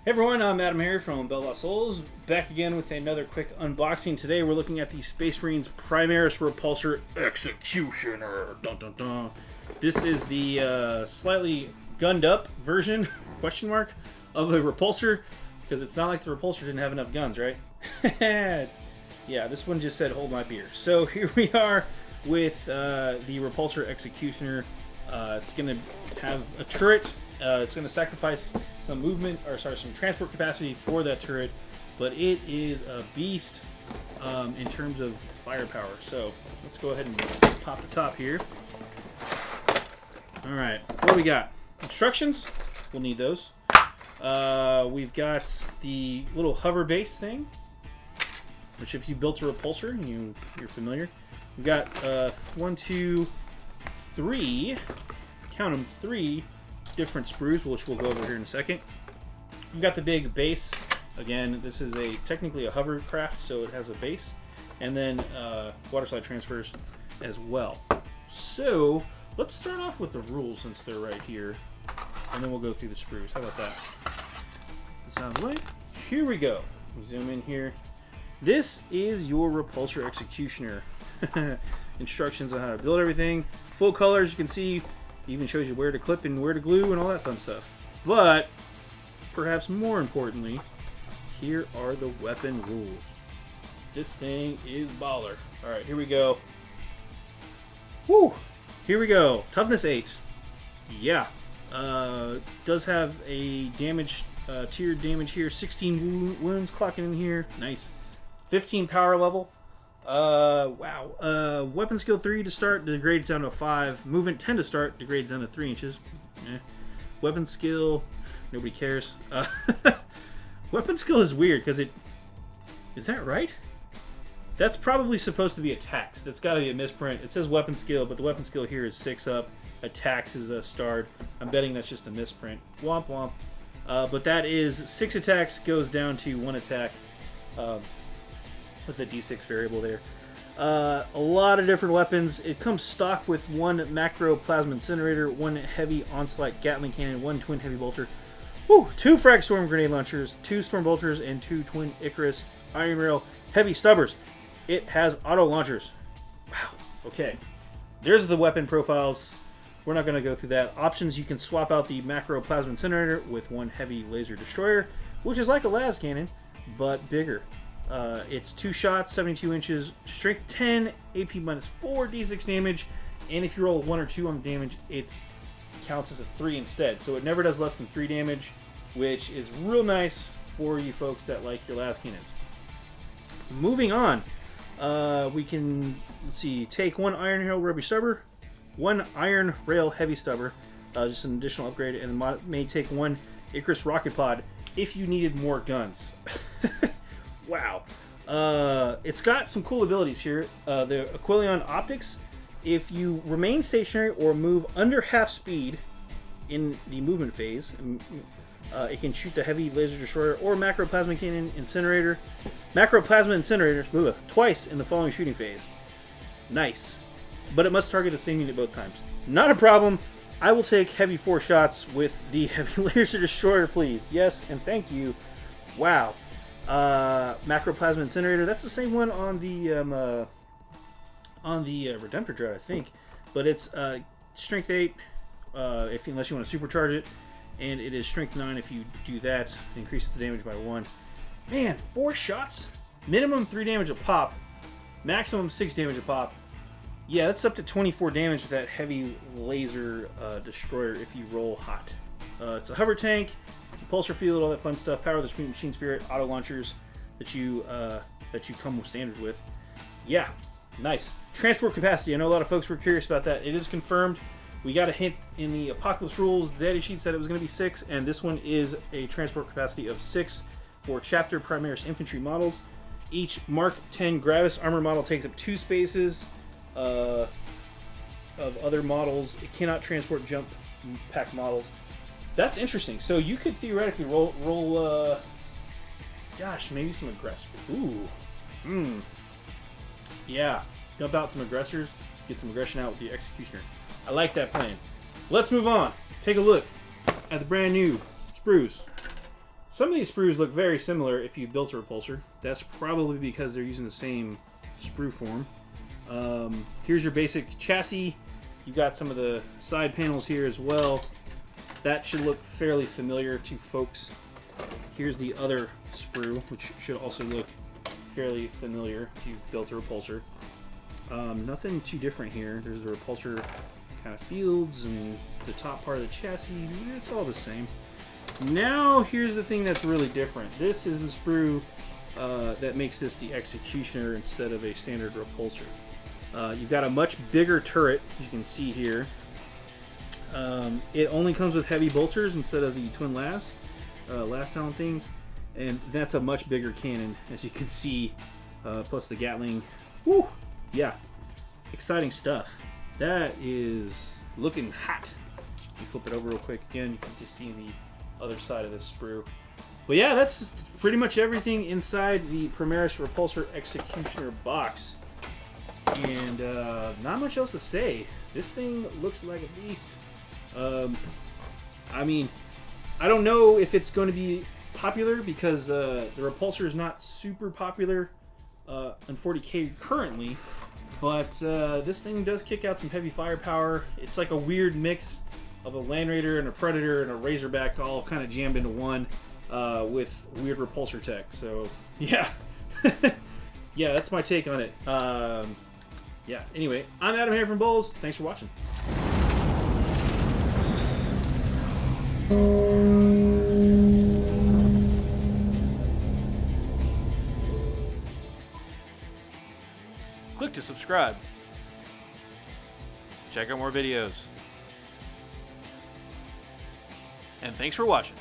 Hey everyone, I'm AdamHarry from BoLS, back again with another quick unboxing. Today we're looking at the Space Marines Primaris Repulsor Executioner. Dun, dun, dun. This is the slightly gunned up version, question mark, of a Repulsor, because it's not like the Repulsor didn't have enough guns, right? Yeah, this one just said hold my beer. So here we are with the Repulsor Executioner. It's going to have a turret. It's going to sacrifice some movement, or sorry, some transport capacity for that turret, but it is a beast in terms of firepower. So let's go ahead and pop the top here. All right, what do we got? Instructions. We'll need those. We've got the little hover base thing, which if you built a Repulsor, you're familiar. We've got 1, 2, 3. Count them, 3 different sprues, which we'll go over here in a second. We've got the big base. Again, this is technically a hovercraft, so it has a base, and then water slide transfers as well. So let's start off with the rules since they're right here, and then we'll go through the sprues. How about that? That sounds right. Here we go. Zoom in here. This is your Repulsor Executioner. Instructions on how to build everything. Full colors, you can see. Even shows you where to clip and where to glue and all that fun stuff. But perhaps more importantly, here are the weapon rules. This thing is baller. All right, here we go. Woo! Here we go. Toughness 8. Yeah. Does have a damage, tiered damage here. 16 wounds clocking in here. Nice. 15 power level. Wow. Weapon skill 3 to start, degrades down to 5. Movement 10 to start, degrades down to 3 inches. Weapon skill, nobody cares. Weapon skill is weird because is that right? That's probably supposed to be attacks. That's got to be a misprint. It says weapon skill, but the weapon skill here is 6 up. Attacks is a starred. I'm betting that's just a misprint. Womp womp. But that is 6 attacks goes down to 1 attack. With the D6 variable there. A lot of different weapons. It comes stock with 1 macro plasma incinerator, 1 heavy onslaught Gatling cannon, 1 twin heavy bolter, 2 frag storm grenade launchers, 2 storm bolters, and 2 twin Icarus iron rail heavy stubbers. It has auto launchers. Wow. Okay. There's the weapon profiles. We're not going to go through that. Options: you can swap out the macro plasma incinerator with 1 heavy laser destroyer, which is like a las cannon but bigger. It's 2 shots, 72 inches, strength 10, AP minus 4, D6 damage, and if you roll a 1 or 2 on the damage, it counts as a 3 instead. So it never does less than 3 damage, which is real nice for you folks that like your las cannons. Moving on, we can, let's see, take 1 iron rail rubber stubber, 1 iron rail heavy stubber, just an additional upgrade, and may take 1 Icarus rocket pod if you needed more guns. Wow. It's got some cool abilities here. The Aquilion Optics, if you remain stationary or move under half speed in the movement phase, it can shoot the heavy laser destroyer or macro plasma cannon incinerator. Macro plasma incinerator twice in the following shooting phase. Nice. But it must target the same unit both times. Not a problem. I will take heavy 4 shots with the heavy laser destroyer, please. Yes, and thank you. Wow. Macro plasma incinerator. That's the same one on the Redemptor Dread, I think, but it's strength 8 unless you want to supercharge it, and it is strength 9 if you do that. It increases the damage by 1. Man, 4 shots, minimum 3 damage a pop, maximum 6 damage a pop. Yeah, that's up to 24 damage with that heavy laser destroyer if you roll hot. It's a hover tank. Repulsor field, all that fun stuff. Power of the machine spirit, auto launchers that you come with standard with. Yeah, nice. Transport capacity. I know a lot of folks were curious about that. It is confirmed. We got a hint in the Apocalypse rules. The data sheet said it was going to be 6, and this one is a transport capacity of 6 for Chapter Primaris infantry models. Each Mark 10 Gravis armor model takes up 2 spaces of other models. It cannot transport jump pack models. That's interesting. So you could theoretically roll gosh, maybe some aggressors. Ooh. Yeah. Dump out some aggressors. Get some aggression out with the Executioner. I like that plan. Let's move on. Take a look at the brand new Sprues. Some of these sprues look very similar if you built a repulsor. That's probably because they're using the same sprue form. Here's your basic chassis. You got some of the side panels here as well. That should look fairly familiar to folks. Here's the other sprue, which should also look fairly familiar if you've built a repulsor. Nothing too different here. There's the repulsor kind of fields and the top part of the chassis. It's all the same. Now here's the thing that's really different. This is the sprue that makes this the Executioner instead of a standard repulsor. You've got a much bigger turret, as you can see here. It only comes with heavy bolters instead of the twin last talon things, and that's a much bigger cannon, as you can see, plus the Gatling. Woo! Yeah, exciting stuff. That is looking hot. You flip it over real quick again, you can just see the other side of this sprue. But yeah, that's pretty much everything inside the Primaris Repulsor Executioner box. And not much else to say. This thing looks like a beast. I mean, I don't know if it's going to be popular because the Repulsor is not super popular in 40k currently. But this thing does kick out some heavy firepower. It's like a weird mix of a Land Raider and a Predator and a Razorback all kind of jammed into one with weird repulsor tech. So, yeah. Yeah, that's my take on it. Yeah, anyway, I'm AdamHarry from BoLS. Thanks for watching. Click to subscribe. Check out more videos. And thanks for watching.